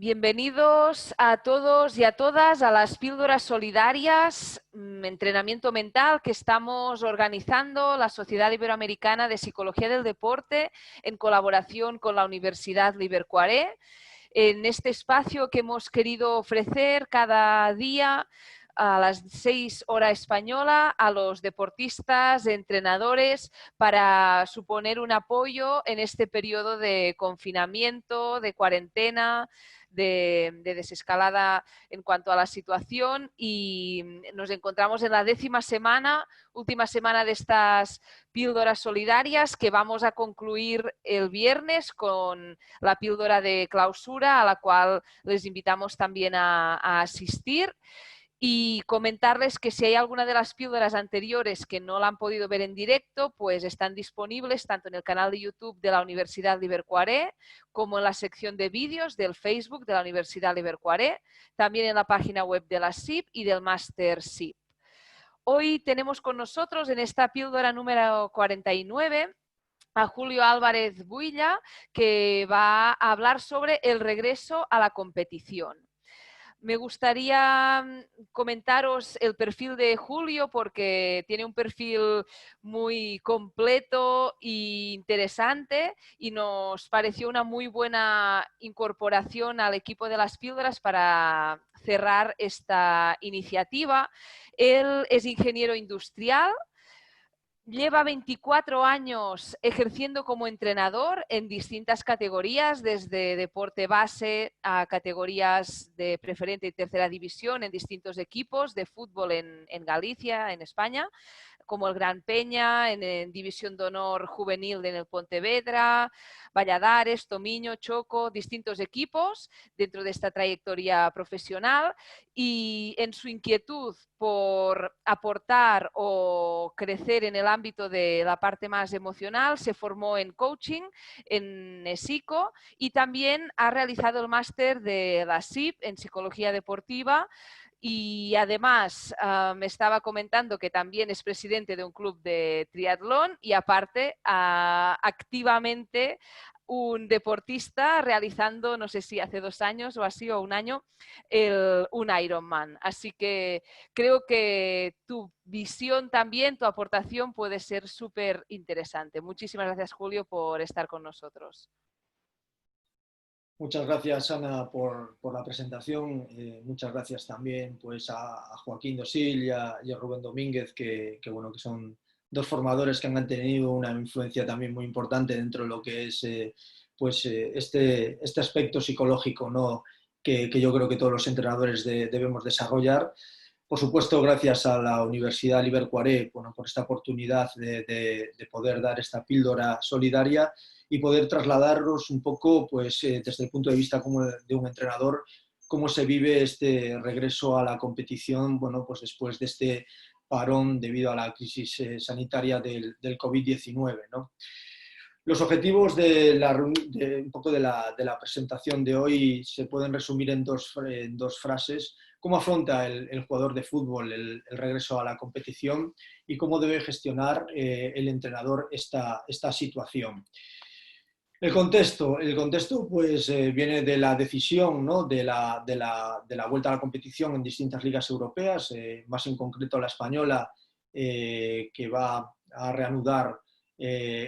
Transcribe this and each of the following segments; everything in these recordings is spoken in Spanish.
Bienvenidos a todos y a todas a las píldoras solidarias, entrenamiento mental que estamos organizando la Sociedad Iberoamericana de Psicología del Deporte en colaboración con la Universidad Liverpool. En este espacio que hemos querido ofrecer cada día a las 6 horas española a los deportistas, entrenadores, para suponer un apoyo en este periodo de confinamiento, de cuarentena, de desescalada en cuanto a la situación, y nos encontramos en la 10ª semana, última semana de estas píldoras solidarias, que vamos a concluir el viernes con la píldora de clausura, a la cual les invitamos también a asistir. Y comentarles que si hay alguna de las píldoras anteriores que no la han podido ver en directo, pues están disponibles tanto en el canal de YouTube de la Universidad Liverpool como en la sección de vídeos del Facebook de la Universidad Liverpool, también en la página web de la SIP y del Máster SIP. Hoy tenemos con nosotros en esta píldora número 49 a Julio Álvarez Builla, que va a hablar sobre el regreso a la competición. Me gustaría comentaros el perfil de Julio, porque tiene un perfil muy completo e interesante y nos pareció una muy buena incorporación al equipo de las píldoras para cerrar esta iniciativa. Él es ingeniero industrial. Lleva 24 años ejerciendo como entrenador en distintas categorías, desde deporte base a categorías de preferente y tercera división en distintos equipos de fútbol en Galicia, en España, como el Gran Peña, en División de Honor Juvenil en el Pontevedra, Valladares, Tomiño, Choco, distintos equipos dentro de esta trayectoria profesional, y en su inquietud por aportar o crecer en el ámbito de la parte más emocional, se formó en coaching en ESICO y también ha realizado el máster de la SIP en psicología deportiva. Y además me estaba comentando que también es presidente de un club de triatlón y aparte activamente un deportista realizando, no sé si hace 2 años o así, o un año, un Ironman. Así que creo que tu visión también, tu aportación puede ser súper interesante. Muchísimas gracias, Julio, por estar con nosotros. Muchas gracias, Ana, por la presentación. Muchas gracias también pues, a Joaquín Dosil y a Rubén Domínguez, que son dos formadores que han tenido una influencia también muy importante dentro de lo que es este aspecto psicológico, ¿no? que yo creo que todos los entrenadores debemos desarrollar. Por supuesto, gracias a la Universidad Liverpool por esta oportunidad de poder dar esta píldora solidaria y poder trasladaros un poco, pues, desde el punto de vista como de un entrenador, cómo se vive este regreso a la competición, bueno, pues después de este parón debido a la crisis sanitaria del COVID-19, ¿no? Los objetivos un poco de la presentación de hoy se pueden resumir en dos frases. ¿Cómo afronta el jugador de fútbol el regreso a la competición y cómo debe gestionar el entrenador esta situación? El contexto pues, viene de la decisión, ¿no? de la vuelta a la competición en distintas ligas europeas, más en concreto la española, que va a reanudar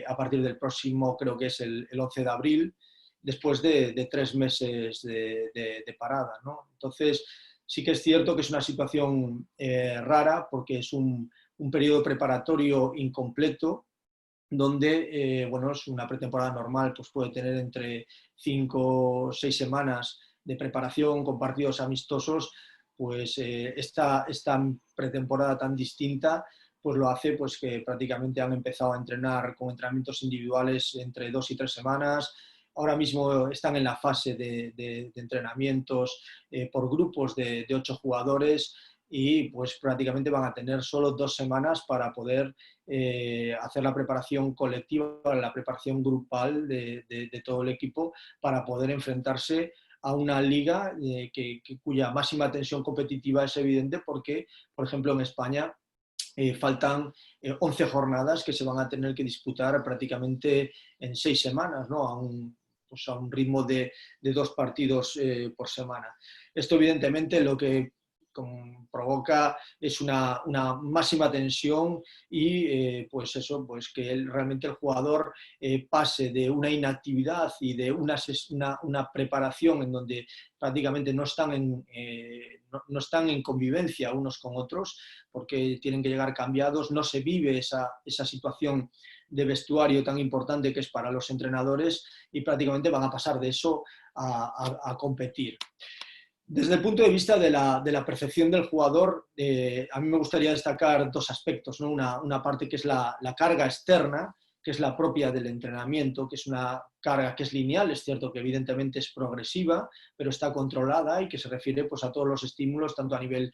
a partir del próximo, creo que es el 11 de abril, después de 3 meses de parada, ¿no? Entonces, sí que es cierto que es una situación rara, porque es un periodo preparatorio incompleto, donde, bueno, es una pretemporada normal, pues puede tener entre 5 o 6 semanas de preparación con partidos amistosos. Pues esta pretemporada tan distinta pues lo hace pues que prácticamente han empezado a entrenar con entrenamientos individuales entre 2 y 3 semanas. Ahora mismo están en la fase de entrenamientos por grupos de 8 jugadores, y pues prácticamente van a tener solo 2 semanas para poder hacer la preparación colectiva, la preparación grupal de todo el equipo, para poder enfrentarse a una liga cuya máxima tensión competitiva es evidente, porque, por ejemplo, en España faltan 11 jornadas que se van a tener que disputar prácticamente en 6 semanas, ¿no? pues a un ritmo de 2 partidos por semana. Esto evidentemente lo que provoca es una máxima tensión y pues eso, pues que realmente el jugador pase de una inactividad y de una preparación en donde prácticamente no están en convivencia unos con otros, porque tienen que llegar cambiados, no se vive esa situación de vestuario tan importante que es para los entrenadores, y prácticamente van a pasar de eso a competir. Desde el punto de vista de la percepción del jugador, a mí me gustaría destacar 2 aspectos, ¿no? Una parte que es la carga externa, que es la propia del entrenamiento, que es una carga que es lineal, es cierto que evidentemente es progresiva, pero está controlada y que se refiere pues, a todos los estímulos, tanto a nivel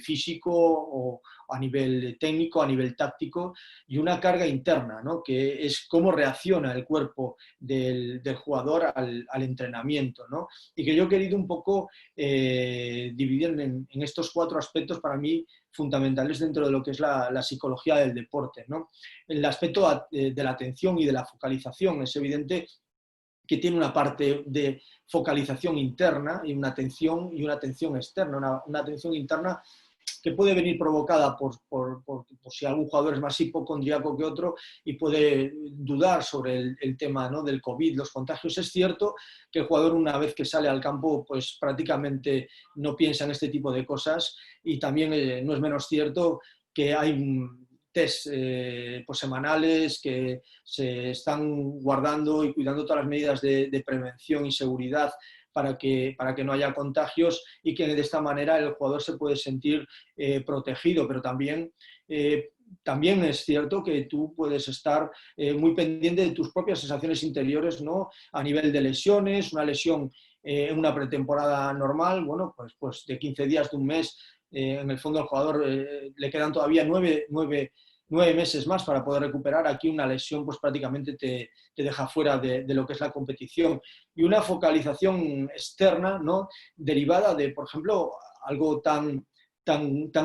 físico o a nivel técnico, a nivel táctico, y una carga interna, ¿no? Que es cómo reacciona el cuerpo del jugador al entrenamiento, ¿no? Y que yo he querido un poco dividir en estos 4 aspectos para mí fundamentales dentro de lo que es la psicología del deporte, ¿no? El aspecto de la atención y de la focalización es evidente que tiene una parte de focalización interna y una atención externa, una atención interna que puede venir provocada por si algún jugador es más hipocondríaco que otro y puede dudar sobre el tema, ¿no? Del COVID, los contagios. Es cierto que el jugador, una vez que sale al campo, pues prácticamente no piensa en este tipo de cosas, y también no es menos cierto que hay test pues semanales que se están guardando y cuidando todas las medidas de prevención y seguridad para que no haya contagios, y que de esta manera el jugador se puede sentir protegido, pero también es cierto que tú puedes estar muy pendiente de tus propias sensaciones interiores, ¿no? A nivel de lesiones, una lesión en una pretemporada normal, bueno, pues de 15 días, de un mes, en el fondo al jugador le quedan todavía 9 meses más para poder recuperar. Aquí una lesión pues prácticamente te deja fuera de lo que es la competición. Y una focalización externa, ¿no? Derivada de, por ejemplo, algo tan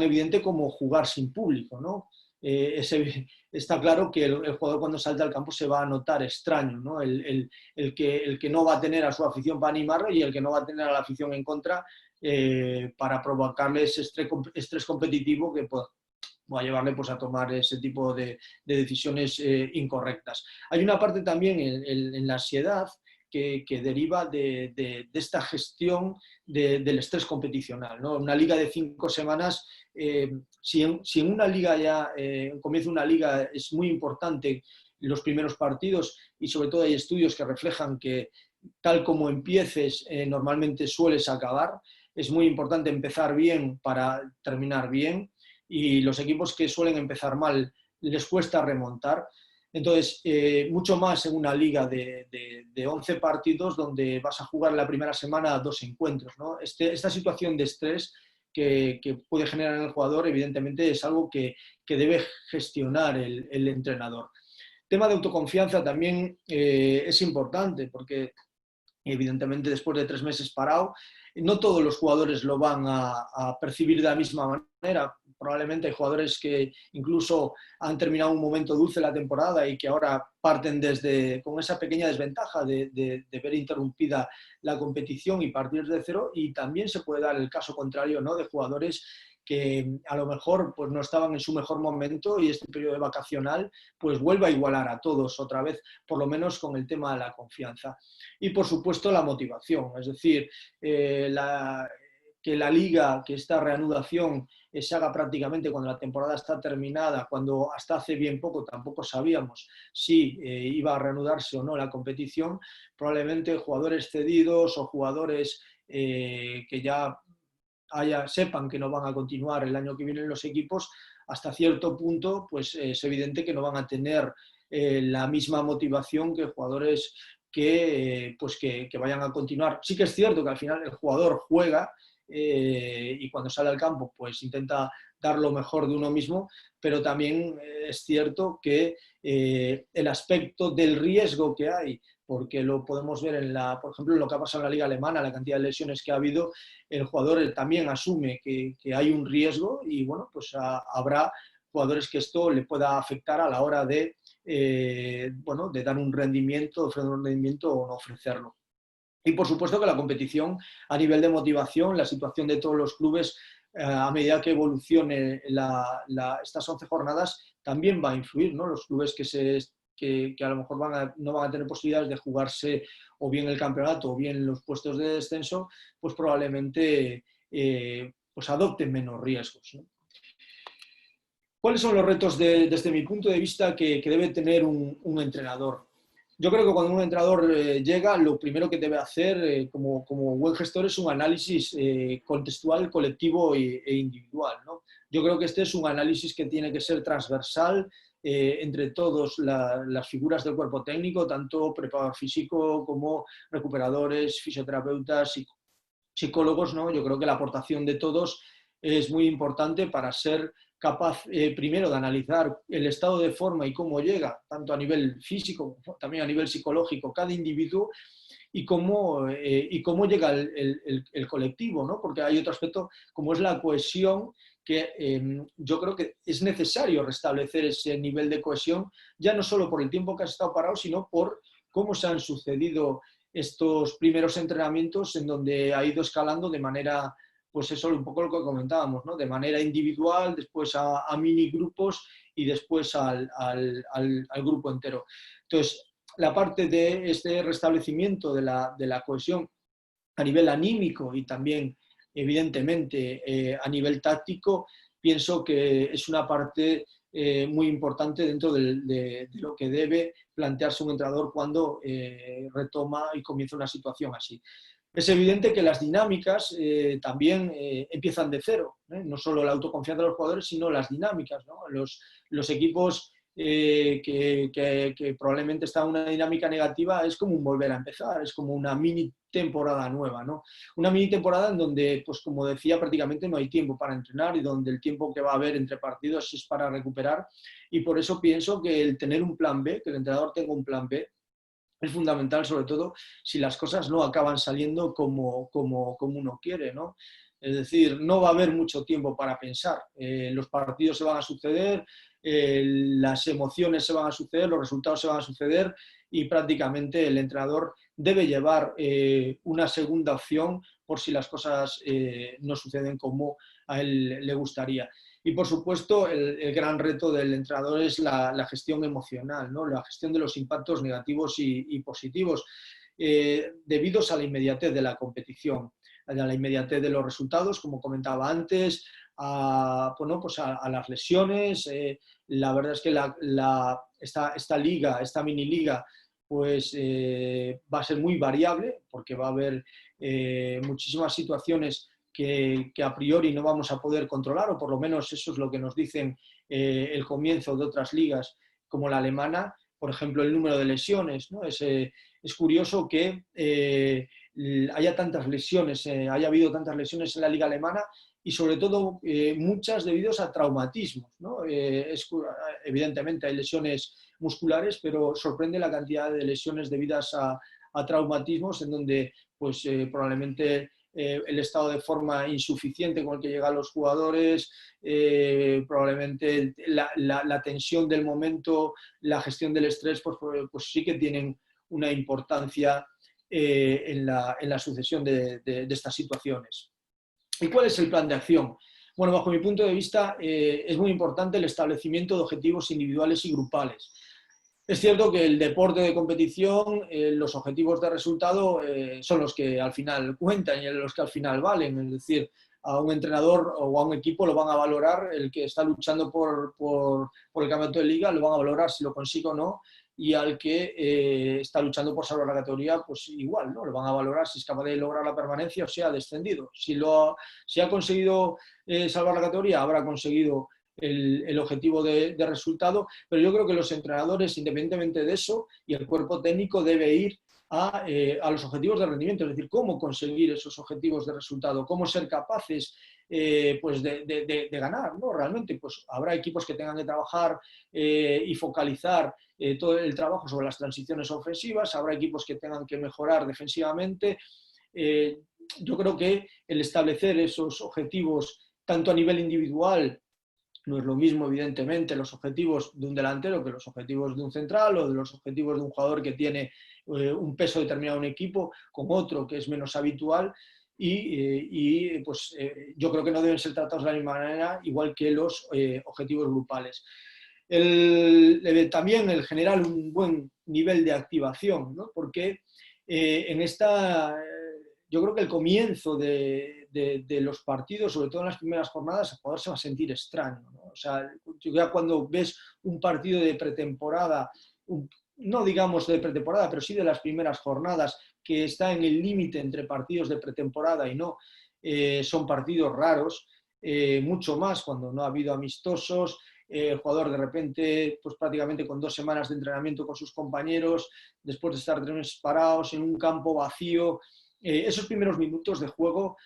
evidente como jugar sin público, ¿no? Está claro que el jugador cuando salta al campo se va a notar extraño, ¿no? El que no va a tener a su afición para animarlo, y el que no va a tener a la afición en contra para provocarle ese estrés competitivo que pues, va a llevarle pues, a tomar ese tipo de decisiones incorrectas. Hay una parte también en la ansiedad que deriva de esta gestión del estrés competicional, ¿no? Una liga de 5 semanas, si en una liga ya comienza una liga, es muy importante los primeros partidos, y sobre todo hay estudios que reflejan que tal como empieces normalmente sueles acabar. Es muy importante empezar bien para terminar bien, y los equipos que suelen empezar mal les cuesta remontar. Entonces, mucho más en una liga de 11 partidos donde vas a jugar la primera semana 2 encuentros, ¿no? Esta situación de estrés que puede generar en el jugador, evidentemente es algo que debe gestionar el entrenador. El tema de autoconfianza también es importante, porque evidentemente después de 3 meses parado, no todos los jugadores lo van a percibir de la misma manera. Probablemente hay jugadores que incluso han terminado un momento dulce la temporada y que ahora parten con esa pequeña desventaja de ver interrumpida la competición y partir de cero, y también se puede dar el caso contrario, ¿no? De jugadores que a lo mejor pues, no estaban en su mejor momento, y este periodo vacacional pues vuelve a igualar a todos otra vez, por lo menos con el tema de la confianza. Y por supuesto la motivación, es decir, que la liga, que esta reanudación se haga prácticamente cuando la temporada está terminada, cuando hasta hace bien poco tampoco sabíamos si iba a reanudarse o no la competición. Probablemente jugadores cedidos o jugadores que ya sepan que no van a continuar el año que viene en los equipos, hasta cierto punto pues es evidente que no van a tener la misma motivación que jugadores que vayan a continuar. Sí que es cierto que al final el jugador juega y cuando sale al campo pues intenta dar lo mejor de uno mismo, pero también es cierto que el aspecto del riesgo que hay, porque lo podemos ver por ejemplo, en lo que ha pasado en la liga alemana, la cantidad de lesiones que ha habido, el jugador también asume que hay un riesgo, y bueno, pues habrá jugadores que esto le pueda afectar a la hora de bueno, de dar un rendimiento, ofrecer un rendimiento o no ofrecerlo. Y por supuesto que la competición a nivel de motivación, la situación de todos los clubes a medida que evolucione estas 11 jornadas también va a influir, ¿no? Los clubes que a lo mejor no van a tener posibilidades de jugarse o bien el campeonato o bien los puestos de descenso, pues probablemente pues adopten menos riesgos, ¿no? ¿Cuáles son los retos desde mi punto de vista que debe tener un entrenador? Yo creo que cuando un entrenador llega, lo primero que debe hacer como buen gestor es un análisis contextual, colectivo e individual, ¿no? Yo creo que este es un análisis que tiene que ser transversal entre todas las figuras del cuerpo técnico, tanto preparador físico como recuperadores, fisioterapeutas, psicólogos, ¿no? Yo creo que la aportación de todos es muy importante para ser capaz, primero, de analizar el estado de forma y cómo llega, tanto a nivel físico, también a nivel psicológico, cada individuo, y cómo llega el colectivo, ¿no? Porque hay otro aspecto, como es la cohesión, que yo creo que es necesario restablecer ese nivel de cohesión, ya no solo por el tiempo que has estado parado, sino por cómo se han sucedido estos primeros entrenamientos en donde ha ido escalando de manera, pues eso un poco lo que comentábamos, ¿no? De manera individual, después a mini grupos y después al grupo entero. Entonces, la parte de este restablecimiento de la cohesión a nivel anímico y también, evidentemente, a nivel táctico, pienso que es una parte muy importante dentro de lo que debe plantearse un entrenador cuando retoma y comienza una situación así. Es evidente que las dinámicas también empiezan de cero, no solo la autoconfianza de los jugadores, sino las dinámicas, ¿no? Los equipos que probablemente están en una dinámica negativa es como un volver a empezar, es como una mini temporada nueva, ¿no? Una mini temporada en donde, pues como decía, prácticamente no hay tiempo para entrenar y donde el tiempo que va a haber entre partidos es para recuperar, y por eso pienso que el tener un plan B, que el entrenador tenga un plan B, es fundamental, sobre todo si las cosas no acaban saliendo como uno quiere, ¿no? Es decir, no va a haber mucho tiempo para pensar. Los partidos se van a suceder, las emociones se van a suceder, los resultados se van a suceder, y prácticamente el entrenador debe llevar una segunda opción por si las cosas no suceden como a él le gustaría. Y por supuesto, el gran reto del entrenador es la gestión emocional, ¿no? La gestión de los impactos negativos y positivos, debidos a la inmediatez de la competición, a la inmediatez de los resultados, como comentaba antes, bueno, pues a las lesiones. La verdad es que esta liga, esta mini liga, pues va a ser muy variable, porque va a haber muchísimas situaciones que a priori no vamos a poder controlar, o por lo menos eso es lo que nos dicen el comienzo de otras ligas como la alemana. Por ejemplo, el número de lesiones, ¿no? Es curioso que haya tantas lesiones, haya habido tantas lesiones en la liga alemana, y sobre todo muchas debidas a traumatismos, ¿no? Evidentemente hay lesiones musculares, pero sorprende la cantidad de lesiones debidas a traumatismos, en donde pues probablemente el estado de forma insuficiente con el que llegan los jugadores, probablemente la tensión del momento, la gestión del estrés, pues sí que tienen una importancia en la sucesión de estas situaciones. ¿Y cuál es el plan de acción? Bueno, bajo mi punto de vista, es muy importante el establecimiento de objetivos individuales y grupales. Es cierto que el deporte de competición, los objetivos de resultado son los que al final cuentan y los que al final valen. Es decir, a un entrenador o a un equipo lo van a valorar, el que está luchando por el campeonato de liga lo van a valorar si lo consigue o no, y al que está luchando por salvar la categoría, pues igual, ¿no? Lo van a valorar si es capaz de lograr la permanencia o si ha descendido. Si ha conseguido salvar la categoría, habrá conseguido el objetivo de resultado, pero yo creo que los entrenadores, independientemente de eso, y el cuerpo técnico debe ir a los objetivos de rendimiento, es decir, cómo conseguir esos objetivos de resultado, cómo ser capaces pues de ganar, ¿no? Realmente, pues habrá equipos que tengan que trabajar y focalizar todo el trabajo sobre las transiciones ofensivas, habrá equipos que tengan que mejorar defensivamente. Yo creo que el establecer esos objetivos tanto a nivel individual No es lo mismo, evidentemente, los objetivos de un delantero que los objetivos de un central o de los objetivos de un jugador que tiene un peso determinado en un equipo con otro que es menos habitual pues, yo creo que no deben ser tratados de la misma manera, igual que los objetivos grupales. También el generar un buen nivel de activación, ¿no? Porque en esta... yo creo que el comienzo de los partidos, sobre todo en las primeras jornadas, el jugador se va a sentir extraño, ¿no? O sea, ya cuando ves un partido de pretemporada, no digamos de pretemporada, pero sí de las primeras jornadas, que está en el límite entre partidos de pretemporada y no, son partidos raros, mucho más cuando no ha habido amistosos, el jugador de repente, pues prácticamente con 2 semanas de entrenamiento con sus compañeros, después de estar 3 meses parados en un campo vacío, esos primeros minutos de juego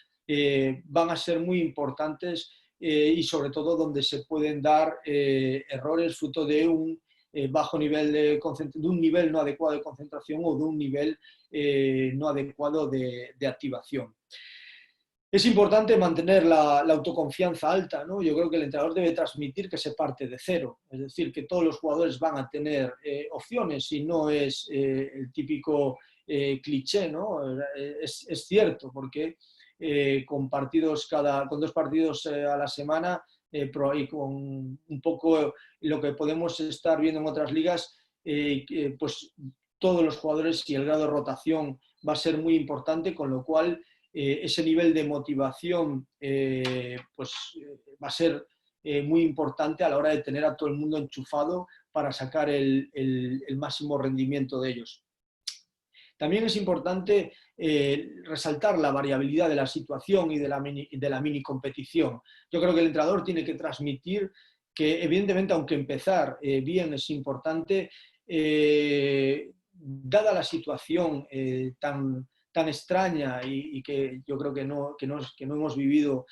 van a ser muy importantes y sobre todo donde se pueden dar errores fruto de un bajo nivel de un nivel no adecuado de concentración o de un nivel no adecuado de activación. Es importante mantener la autoconfianza alta, ¿no? Yo creo que el entrenador debe transmitir que se parte de cero, es decir, que todos los jugadores van a tener opciones y no es el típico cliché, ¿no? Es cierto, porque con 2 partidos a la semana y con un poco lo que podemos estar viendo en otras ligas, pues todos los jugadores y el grado de rotación va a ser muy importante, con lo cual ese nivel de motivación pues, va a ser muy importante a la hora de tener a todo el mundo enchufado para sacar el máximo rendimiento de ellos. También es importante resaltar la variabilidad de la situación y de la mini competición. Yo creo que el entrenador tiene que transmitir que, evidentemente, aunque empezar bien es importante, dada la situación tan extraña y que yo creo que no hemos vivido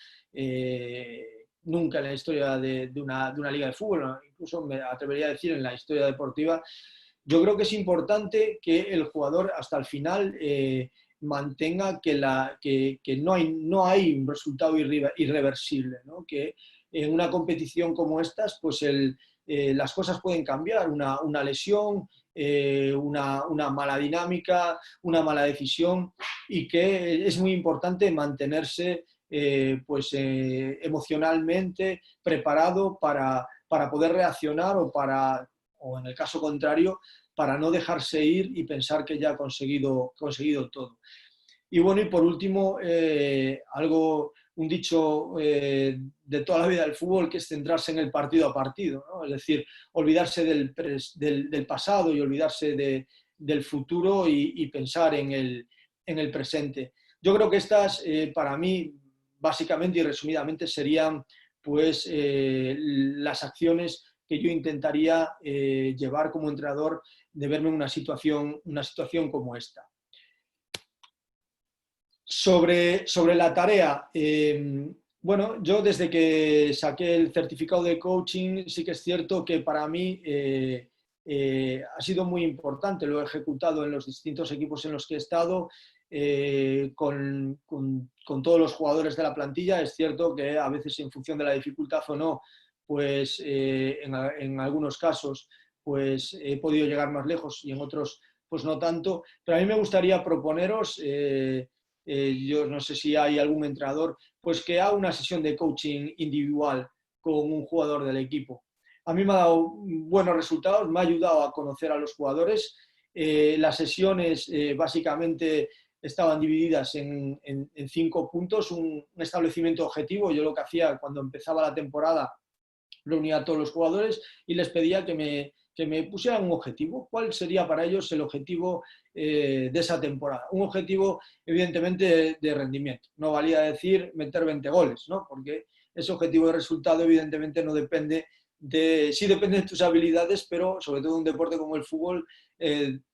nunca en la historia de una liga de fútbol, incluso me atrevería a decir en la historia deportiva, yo creo que es importante que el jugador hasta el final mantenga que no hay un resultado irreversible, ¿no? Que en una competición como estas, pues las cosas pueden cambiar, una lesión, una mala dinámica, una mala decisión, y que es muy importante mantenerse emocionalmente preparado para poder reaccionar o en el caso contrario, para no dejarse ir y pensar que ya ha conseguido todo. Y bueno, y por último, un dicho de toda la vida del fútbol, que es centrarse en el partido a partido, ¿no? Es decir, olvidarse del pasado y olvidarse del futuro y pensar en el presente. Yo creo que estas, para mí, básicamente y resumidamente, serían pues las acciones que yo intentaría llevar como entrenador de verme en una situación como esta. Sobre la tarea, bueno, yo desde que saqué el certificado de coaching, sí que es cierto que para mí ha sido muy importante, lo he ejecutado en los distintos equipos en los que he estado, con todos los jugadores de la plantilla. Es cierto que a veces, en función de la dificultad o no, pues en algunos casos pues he podido llegar más lejos y en otros pues no tanto, pero a mí me gustaría proponeros, yo no sé si hay algún entrenador, pues que haga una sesión de coaching individual con un jugador del equipo. A mí me ha dado buenos resultados, me ha ayudado a conocer a los jugadores. Las sesiones básicamente estaban divididas en 5 puntos, un establecimiento objetivo. Yo lo que hacía cuando empezaba la temporada, reunía a todos los jugadores y les pedía que me pusieran un objetivo. ¿Cuál sería para ellos el objetivo de esa temporada? Un objetivo, evidentemente, de rendimiento. No valía decir meter 20 goles, ¿no? Porque ese objetivo de resultado, evidentemente, no depende sí depende de tus habilidades, pero sobre todo en un deporte como el fútbol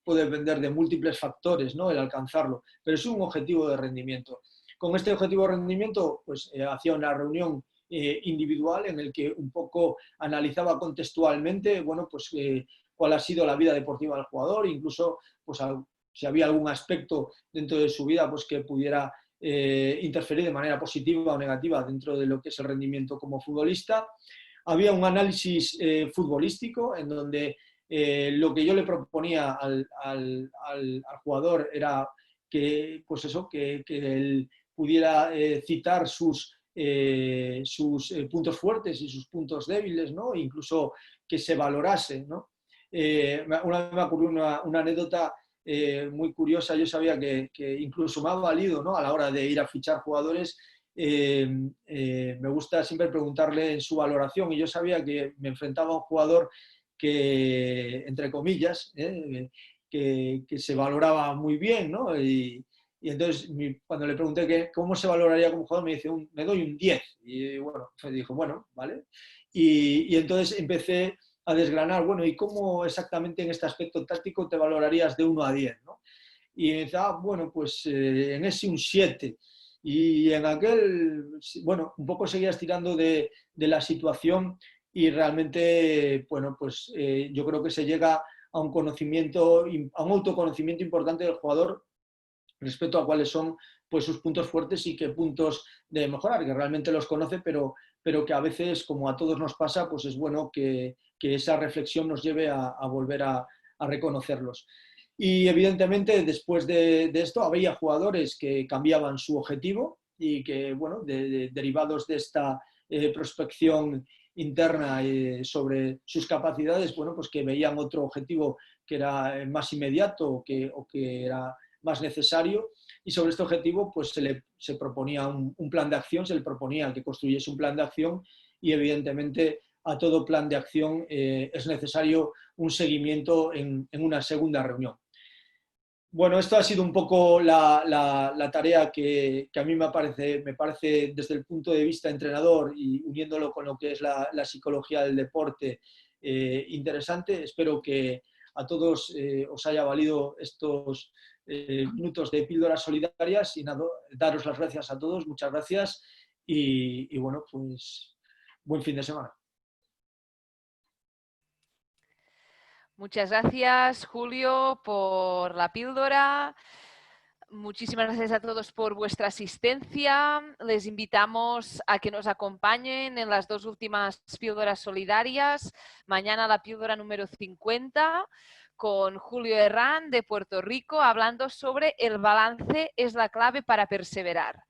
puede depender de múltiples factores, ¿no? El alcanzarlo, pero es un objetivo de rendimiento. Con este objetivo de rendimiento, pues hacía una reunión individual en el que un poco analizaba contextualmente, bueno, pues cuál ha sido la vida deportiva del jugador, incluso pues si había algún aspecto dentro de su vida pues que pudiera interferir de manera positiva o negativa dentro de lo que es el rendimiento como futbolista. había un análisis futbolístico en donde lo que yo le proponía al jugador era que, pues eso, que él pudiera citar sus puntos fuertes y sus puntos débiles, ¿no? Incluso que se valorase, ¿no? Una vez me ocurrió una anécdota muy curiosa. Yo sabía que incluso me ha valido, ¿no? A la hora de ir a fichar jugadores. Me gusta siempre preguntarle en su valoración, y yo sabía que me enfrentaba a un jugador que, entre comillas, que se valoraba muy bien, ¿no? Y entonces, cuando le pregunté cómo se valoraría como jugador, me dice, me doy un 10. Y bueno, me dijo, bueno, vale. Y entonces empecé a desgranar, bueno, ¿y cómo exactamente en este aspecto táctico te valorarías de 1 a 10, ¿no? Y me dice, bueno, pues en ese un 7. Y en aquel, bueno, un poco seguías tirando de la situación, y realmente, bueno, pues yo creo que se llega a un conocimiento, a un autoconocimiento importante del jugador respecto a cuáles son, pues, sus puntos fuertes y qué puntos de mejorar, que realmente los conoce, pero que a veces, como a todos nos pasa, pues es bueno que esa reflexión nos lleve a volver a reconocerlos. Y evidentemente, después de esto, había jugadores que cambiaban su objetivo y que, bueno, derivados de esta prospección interna sobre sus capacidades, bueno, pues que veían otro objetivo que era más inmediato o que era más necesario, y sobre este objetivo pues se proponía un plan de acción, se le proponía que construyese un plan de acción, y evidentemente a todo plan de acción es necesario un seguimiento en una segunda reunión. Bueno, esto ha sido un poco la tarea que a mí me parece desde el punto de vista entrenador, y uniéndolo con lo que es la psicología del deporte, interesante. Espero que a todos os haya valido estos minutos de píldoras solidarias, y nada, daros las gracias a todos, muchas gracias, y bueno, pues buen fin de semana. Muchas gracias, Julio, por la píldora. Muchísimas gracias a todos por vuestra asistencia. Les invitamos a que nos acompañen en las 2 últimas píldoras solidarias. Mañana la píldora número 50 con Julio Herrán de Puerto Rico, hablando sobre el balance es la clave para perseverar.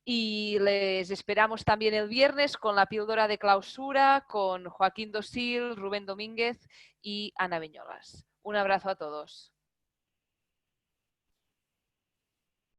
Y les esperamos también el viernes con la píldora de clausura con Joaquín Dosil, Rubén Domínguez y Ana Viñolas. Un abrazo a todos.